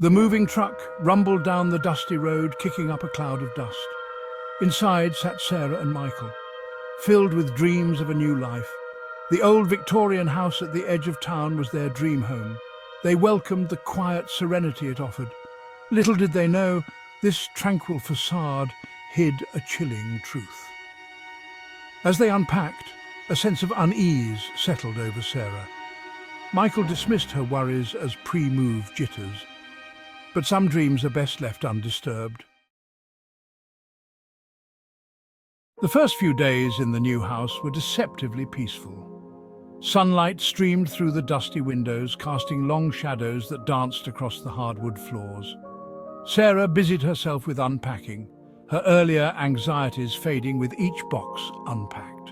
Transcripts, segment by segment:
The moving truck rumbled down the dusty road, kicking up a cloud of dust. Inside sat Sarah and Michael, filled with dreams of a new life. The old Victorian house at the edge of town was their dream home. They welcomed the quiet serenity it offered. Little did they know, this tranquil facade hid a chilling truth. As they unpacked, a sense of unease settled over Sarah. Michael dismissed her worries as pre-move jitters, but some dreams are best left undisturbed. The first few days in the new house were deceptively peaceful. Sunlight streamed through the dusty windows, casting long shadows that danced across the hardwood floors. Sarah busied herself with unpacking, her earlier anxieties fading with each box unpacked.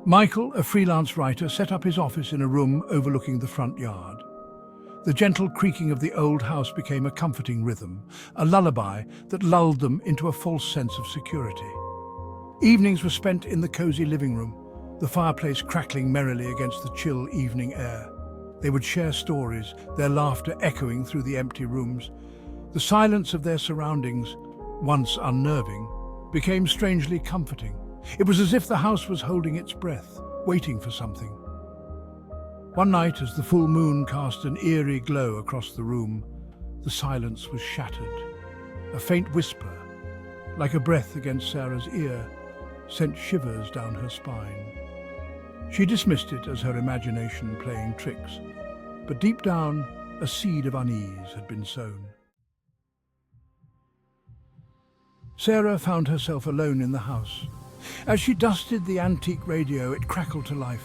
Michael, a freelance writer, set up his office in a room overlooking the front yard. The gentle creaking of the old house became a comforting rhythm, a lullaby that lulled them into a false sense of security. Evenings were spent in the cozy living room, the fireplace crackling merrily against the chill evening air. They would share stories, their laughter echoing through the empty rooms. The silence of their surroundings, once unnerving, became strangely comforting. It was as if the house was holding its breath, waiting for something. One night, as the full moon cast an eerie glow across the room, the silence was shattered. A faint whisper, like a breath against Sarah's ear, sent shivers down her spine. She dismissed it as her imagination playing tricks, but deep down, a seed of unease had been sown. Sarah found herself alone in the house. As she dusted the antique radio, it crackled to life.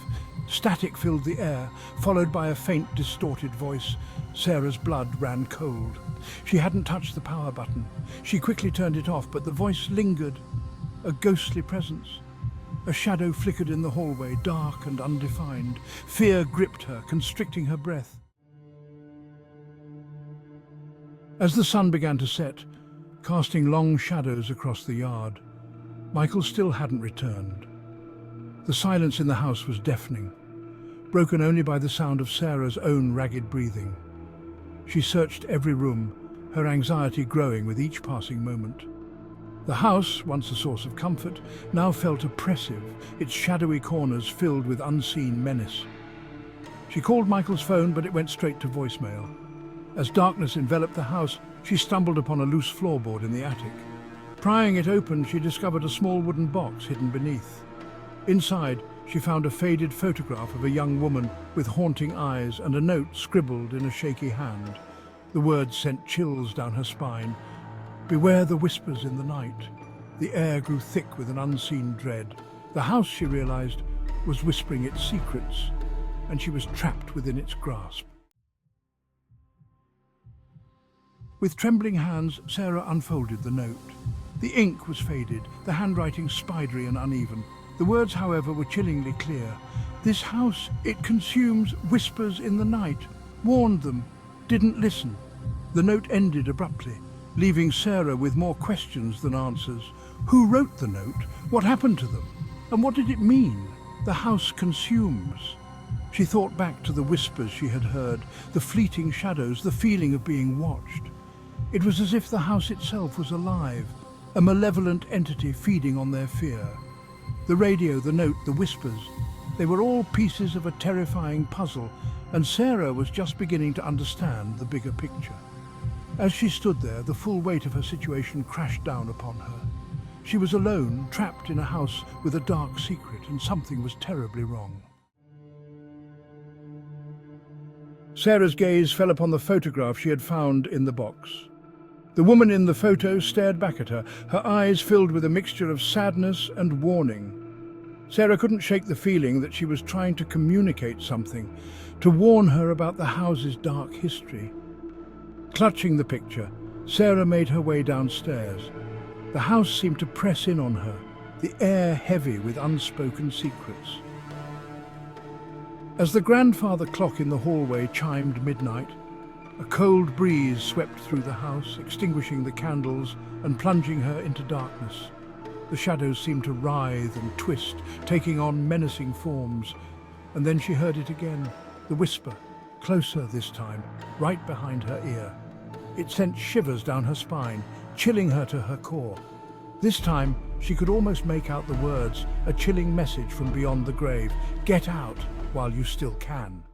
Static filled the air, followed by a faint, distorted voice. Sarah's blood ran cold. She hadn't touched the power button. She quickly turned it off, but the voice lingered, a ghostly presence. A shadow flickered in the hallway, dark and undefined. Fear gripped her, constricting her breath. As the sun began to set, casting long shadows across the yard, Michael still hadn't returned. The silence in the house was deafening, broken only by the sound of Sarah's own ragged breathing. She searched every room, her anxiety growing with each passing moment. The house, once a source of comfort, now felt oppressive, its shadowy corners filled with unseen menace. She called Michael's phone, but it went straight to voicemail. As darkness enveloped the house, she stumbled upon a loose floorboard in the attic. Prying it open, she discovered a small wooden box hidden beneath. Inside, she found a faded photograph of a young woman with haunting eyes and a note scribbled in a shaky hand. The words sent chills down her spine. "Beware the whispers in the night." The air grew thick with an unseen dread. The house, she realized, was whispering its secrets, and she was trapped within its grasp. With trembling hands, Sarah unfolded the note. The ink was faded, the handwriting spidery and uneven. The words, however, were chillingly clear. "This house, it consumes whispers in the night. Warned them, didn't listen." The note ended abruptly, leaving Sarah with more questions than answers. Who wrote the note? What happened to them? And what did it mean? The house consumes. She thought back to the whispers she had heard, the fleeting shadows, the feeling of being watched. It was as if the house itself was alive, a malevolent entity feeding on their fear. The radio, the note, the whispers, they were all pieces of a terrifying puzzle, and Sarah was just beginning to understand the bigger picture. As she stood there, the full weight of her situation crashed down upon her. She was alone, trapped in a house with a dark secret, and something was terribly wrong. Sarah's gaze fell upon the photograph she had found in the box. The woman in the photo stared back at her, her eyes filled with a mixture of sadness and warning. Sarah couldn't shake the feeling that she was trying to communicate something, to warn her about the house's dark history. Clutching the picture, Sarah made her way downstairs. The house seemed to press in on her, the air heavy with unspoken secrets. As the grandfather clock in the hallway chimed midnight, a cold breeze swept through the house, extinguishing the candles and plunging her into darkness. The shadows seemed to writhe and twist, taking on menacing forms. And then she heard it again, the whisper, closer this time, right behind her ear. It sent shivers down her spine, chilling her to her core. This time, she could almost make out the words, a chilling message from beyond the grave. Get out while you still can.